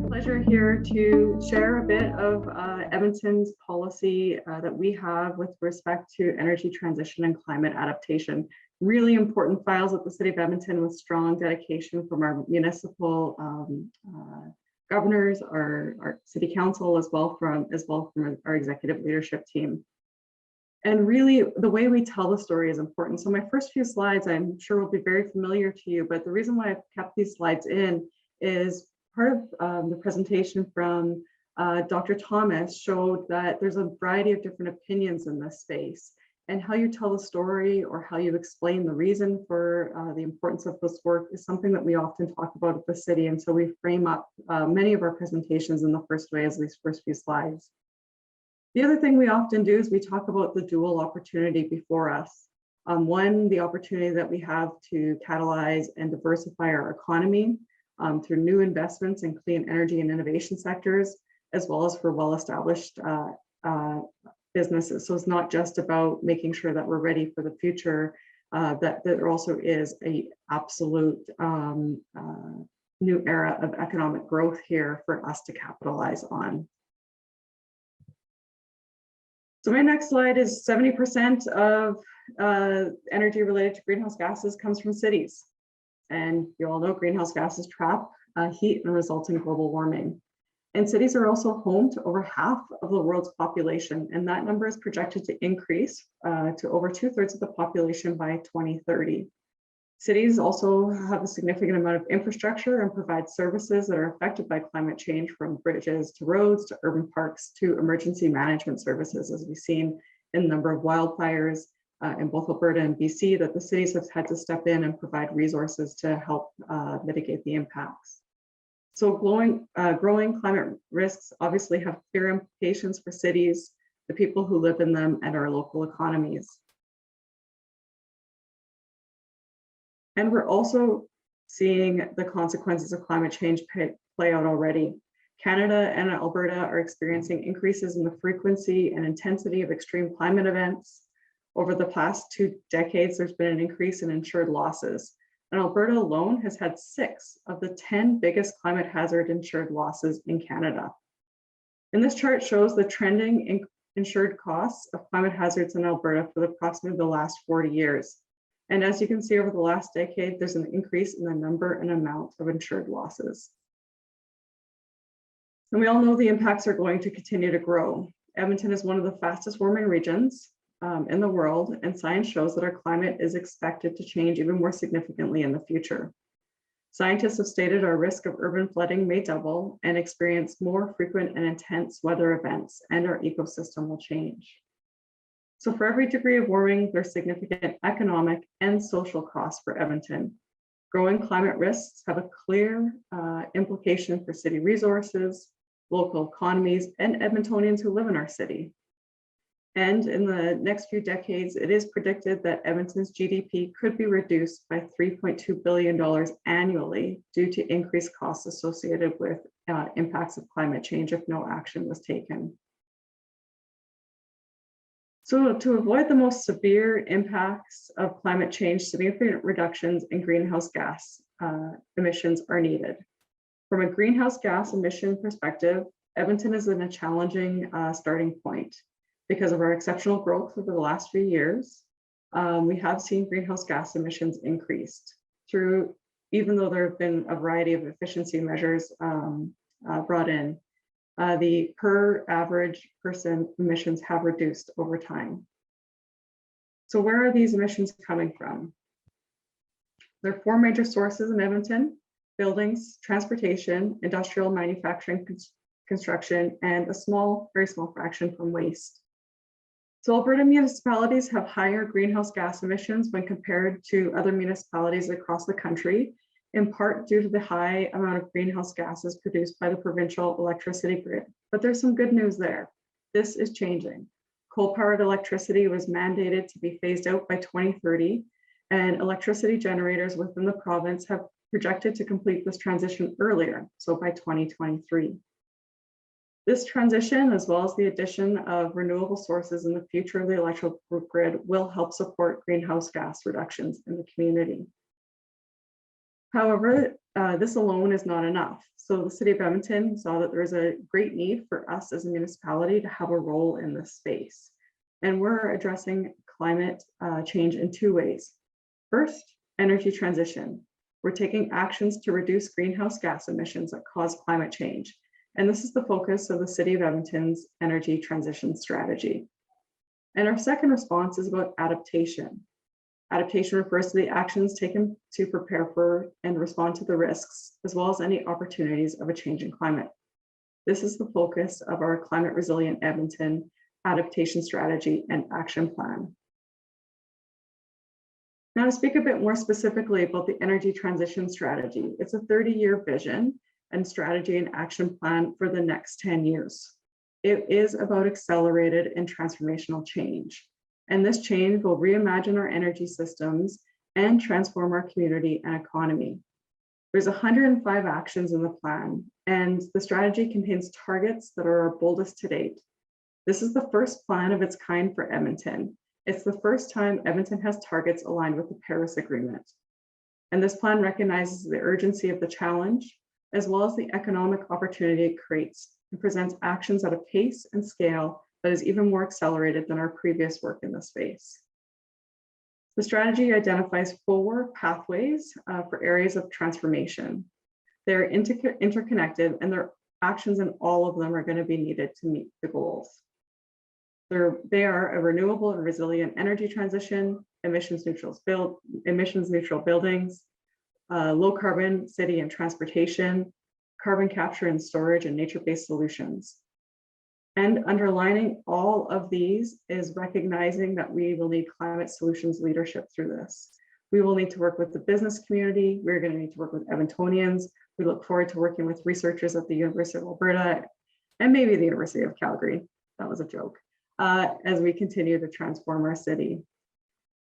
Pleasure here to share a bit of Edmonton's policy that we have with respect to energy transition and climate adaptation. Really important files at the City of Edmonton with strong dedication from our municipal governors, our City Council, as well from our executive leadership team. And really, the way we tell the story is important. So my first few slides, I'm sure will be very familiar to you, but the reason why I've kept these slides in is part of the presentation from Dr. Thomas showed that there's a variety of different opinions in this space, and how you tell the story or how you explain the reason for the importance of this work is something that we often talk about at the city. And so we frame up many of our presentations in the first way as these first few slides. The other thing we often do is we talk about the dual opportunity before us. One, the opportunity that we have to catalyze and diversify our economy through new investments in clean energy and innovation sectors, as well as for well-established businesses. So it's not just about making sure that we're ready for the future, that there also is an absolute new era of economic growth here for us to capitalize on. So my next slide is 70% of energy related to greenhouse gases comes from cities. And you all know greenhouse gases trap heat and result in global warming. And cities are also home to over half of the world's population. And that number is projected to increase to over 2/3 of the population by 2030. Cities also have a significant amount of infrastructure and provide services that are affected by climate change, from bridges to roads to urban parks to emergency management services, as we've seen in a number of wildfires in both Alberta and BC, that the cities have had to step in and provide resources to help mitigate the impacts. So growing climate risks obviously have clear implications for cities, the people who live in them, and our local economies. And we're also seeing the consequences of climate change play out already. Canada and Alberta are experiencing increases in the frequency and intensity of extreme climate events. Over the past 2 decades, there's been an increase in insured losses. And Alberta alone has had 6 of the 10 biggest climate hazard insured losses in Canada. And this chart shows the trending insured costs of climate hazards in Alberta for approximately the last 40 years. And as you can see, over the last decade, there's an increase in the number and amount of insured losses. And we all know the impacts are going to continue to grow. Edmonton is one of the fastest warming regions in the world, and science shows that our climate is expected to change even more significantly in the future. Scientists have stated our risk of urban flooding may double and experience more frequent and intense weather events, and our ecosystem will change. So for every degree of warming, there's significant economic and social costs for Edmonton. Growing climate risks have a clear implication for city resources, local economies, and Edmontonians who live in our city. And in the next few decades, it is predicted that Edmonton's GDP could be reduced by $3.2 billion annually due to increased costs associated with impacts of climate change if no action was taken. So to avoid the most severe impacts of climate change, significant reductions in greenhouse gas emissions are needed. From a greenhouse gas emission perspective, Edmonton is in a challenging starting point. Because of our exceptional growth over the last few years, we have seen greenhouse gas emissions increased through, even though there have been a variety of efficiency measures brought in. The per average person emissions have reduced over time. So where are these emissions coming from? There are 4 major sources in Edmonton: buildings, transportation, industrial manufacturing, construction, and a very small fraction from waste. So Alberta municipalities have higher greenhouse gas emissions when compared to other municipalities across the country, in part due to the high amount of greenhouse gases produced by the provincial electricity grid. But there's some good news there. This is changing. Coal-powered electricity was mandated to be phased out by 2030, and electricity generators within the province have projected to complete this transition earlier, so by 2023. This transition, as well as the addition of renewable sources in the future of the electrical grid, will help support greenhouse gas reductions in the community. However, this alone is not enough. So the City of Edmonton saw that there is a great need for us as a municipality to have a role in this space. And we're addressing climate change in two ways. First, energy transition. We're taking actions to reduce greenhouse gas emissions that cause climate change. And this is the focus of the City of Edmonton's energy transition strategy. And our second response is about adaptation. Adaptation refers to the actions taken to prepare for and respond to the risks, as well as any opportunities of a changing climate. This is the focus of our Climate Resilient Edmonton adaptation strategy and action plan. Now, to speak a bit more specifically about the energy transition strategy, it's a 30-year vision and strategy and action plan for the next 10 years. It is about accelerated and transformational change. And this change will reimagine our energy systems and transform our community and economy. There's 105 actions in the plan, and the strategy contains targets that are our boldest to date. This is the first plan of its kind for Edmonton. It's the first time Edmonton has targets aligned with the Paris Agreement. And this plan recognizes the urgency of the challenge, as well as the economic opportunity it creates, and presents actions at a pace and scale that is even more accelerated than our previous work in this space. The strategy identifies 4 pathways for areas of transformation. They're interconnected, and their actions in all of them are going to be needed to meet the goals. They are a renewable and resilient energy transition, emissions neutral buildings, low carbon city and transportation, carbon capture and storage, and nature-based solutions. And underlining all of these is recognizing that we will need climate solutions leadership through this. We will need to work with the business community. We're going to need to work with Edmontonians. We look forward to working with researchers at the University of Alberta and maybe the University of Calgary. That was a joke. As we continue to transform our city.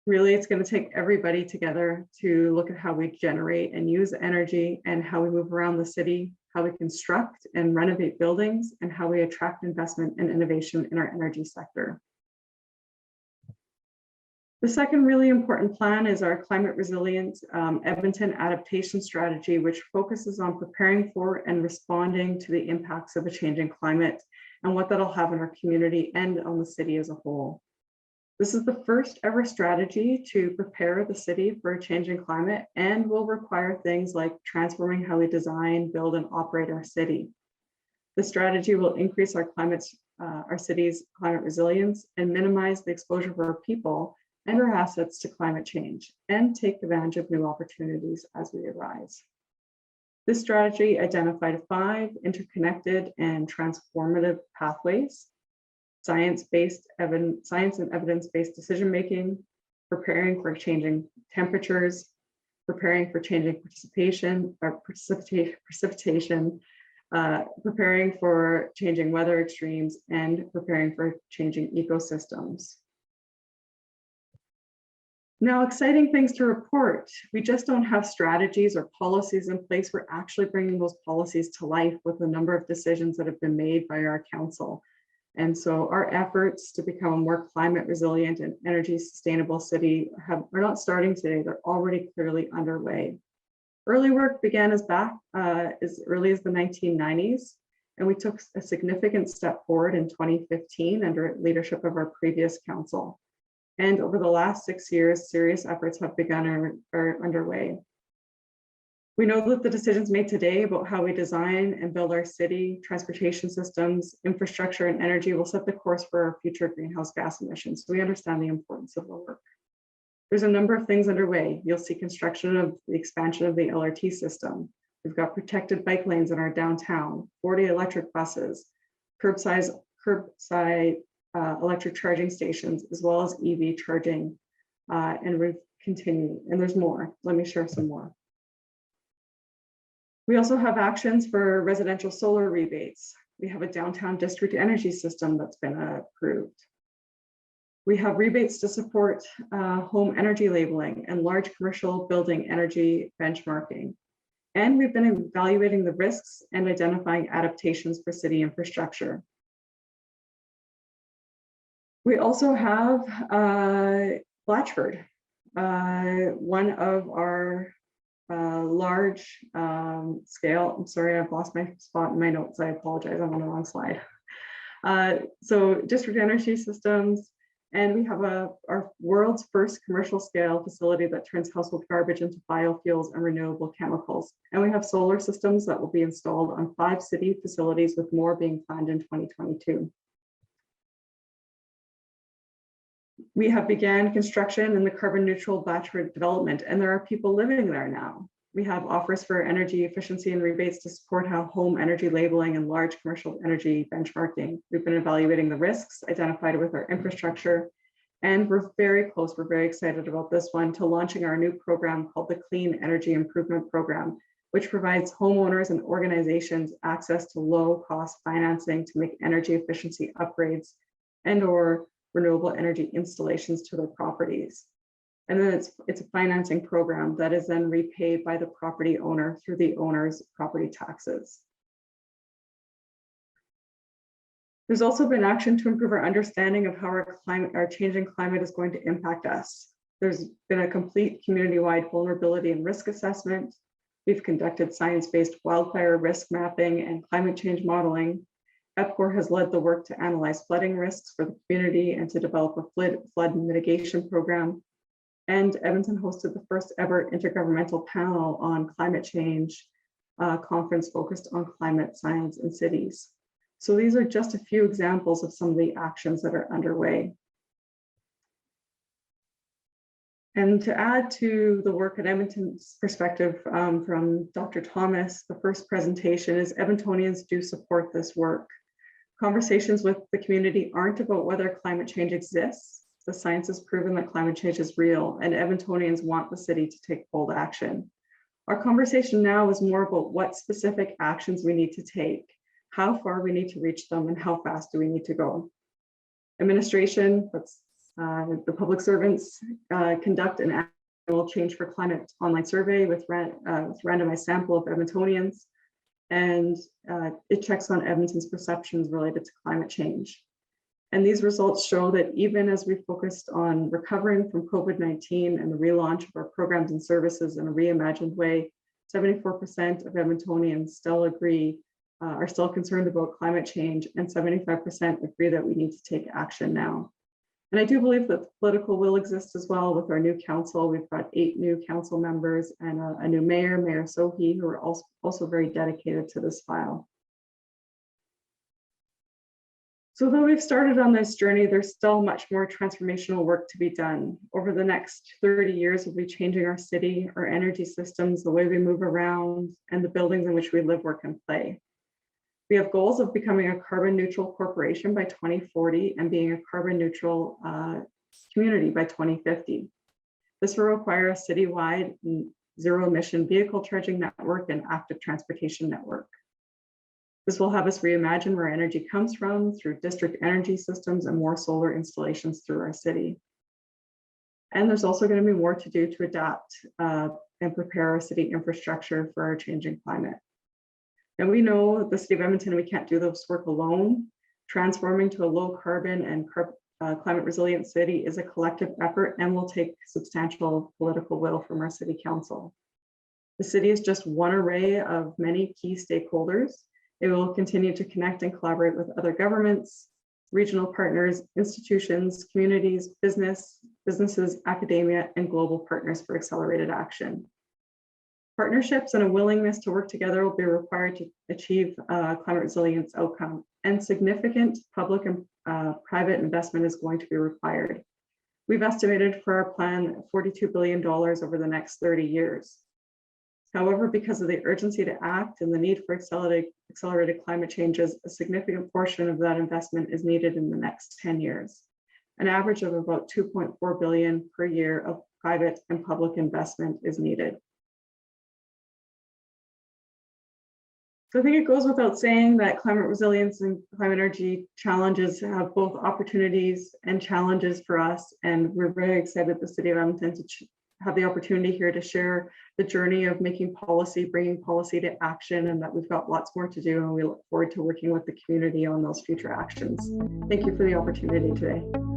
Really, it's going to take everybody together to look at how we generate and use energy and how we move around the city, how we construct and renovate buildings, and how we attract investment and innovation in our energy sector. The second really important plan is our climate resilient Edmonton adaptation strategy, which focuses on preparing for and responding to the impacts of a changing climate and what that'll have in our community and on the city as a whole. This is the first ever strategy to prepare the city for a changing climate and will require things like transforming how we design, build, and operate our city. The strategy will increase our city's climate resilience and minimize the exposure of our people and our assets to climate change and take advantage of new opportunities as we arise. This strategy identified 5 interconnected and transformative pathways: science and evidence-based decision-making, preparing for changing temperatures, preparing for changing precipitation, preparing for changing weather extremes, and preparing for changing ecosystems. Now, exciting things to report. We just don't have strategies or policies in place. We're actually bringing those policies to life with a number of decisions that have been made by our council. And so our efforts to become a more climate resilient and energy sustainable city are not starting today, they're already clearly underway. Early work began as early as the 1990s, and we took a significant step forward in 2015 under leadership of our previous council. And over the last 6 years, serious efforts have begun or are underway. We know that the decisions made today about how we design and build our city, transportation systems, infrastructure, and energy will set the course for our future greenhouse gas emissions. So we understand the importance of the work. There's a number of things underway. You'll see construction of the expansion of the LRT system. We've got protected bike lanes in our downtown, 40 electric buses, curbside electric charging stations, as well as EV charging, and we continue. And there's more. Let me share some more. We also have actions for residential solar rebates. We have a downtown district energy system that's been approved. We have rebates to support home energy labeling and large commercial building energy benchmarking. And we've been evaluating the risks and identifying adaptations for city infrastructure. We also have Blatchford, one of our large scale. I'm sorry, I've lost my spot in my notes. I apologize, I'm on the wrong slide. So district energy systems, and we have our world's first commercial scale facility that turns household garbage into biofuels and renewable chemicals. And we have solar systems that will be installed on 5 city facilities, with more being planned in 2022. We have began construction in the carbon neutral battery development, and there are people living there now. We have offers for energy efficiency and rebates to support home energy labeling and large commercial energy benchmarking. We've been evaluating the risks identified with our infrastructure, and we're very close, we're very excited about this one, to launching our new program called the Clean Energy Improvement Program, which provides homeowners and organizations access to low-cost financing to make energy efficiency upgrades and/or renewable energy installations to their properties. And then it's a financing program that is then repaid by the property owner through the owner's property taxes. There's also been action to improve our understanding of how our changing climate is going to impact us. There's been a complete community-wide vulnerability and risk assessment. We've conducted science-based wildfire risk mapping and climate change modeling. EPCOR has led the work to analyze flooding risks for the community and to develop a flood mitigation program. And Edmonton hosted the first ever intergovernmental panel on climate change conference focused on climate science in cities. So these are just a few examples of some of the actions that are underway. And to add to the work at Edmonton's perspective from Dr. Thomas, the first presentation is Edmontonians do support this work. Conversations with the community aren't about whether climate change exists. The science has proven that climate change is real, and Edmontonians want the city to take bold action. Our conversation now is more about what specific actions we need to take, how far we need to reach them, and how fast do we need to go. Administration, that's the public servants, conduct an annual Change for Climate online survey with randomized sample of Edmontonians, and it checks on Edmonton's perceptions related to climate change. And these results show that even as we focused on recovering from COVID-19 and the relaunch of our programs and services in a reimagined way, 74% of Edmontonians still are still concerned about climate change, and 75% agree that we need to take action now. And I do believe that the political will exists as well with our new council. We've got 8 new council members and a new mayor, Mayor Sohi, who are also very dedicated to this file. So though we've started on this journey, there's still much more transformational work to be done. Over the next 30 years, we'll be changing our city, our energy systems, the way we move around, and the buildings in which we live, work, and play. We have goals of becoming a carbon neutral corporation by 2040 and being a carbon neutral community by 2050. This will require a citywide zero emission vehicle charging network and active transportation network. This will have us reimagine where energy comes from through district energy systems and more solar installations through our city. And there's also going to be more to do to adapt and prepare our city infrastructure for our changing climate. And we know the city of Edmonton, we can't do this work alone. Transforming to a low carbon and climate resilient city is a collective effort and will take substantial political will from our city council. The city is just one array of many key stakeholders. It will continue to connect and collaborate with other governments, regional partners, institutions, communities, businesses, academia, and global partners for accelerated action. Partnerships and a willingness to work together will be required to achieve climate resilience outcome, and significant public and private investment is going to be required. We've estimated for our plan $42 billion over the next 30 years. However, because of the urgency to act and the need for accelerated climate changes, a significant portion of that investment is needed in the next 10 years. An average of about $2.4 billion per year of private and public investment is needed. So I think it goes without saying that climate resilience and climate energy challenges have both opportunities and challenges for us. And we're very excited the City of Edmonton to have the opportunity here to share the journey of making policy, bringing policy to action, and that we've got lots more to do. And we look forward to working with the community on those future actions. Thank you for the opportunity today.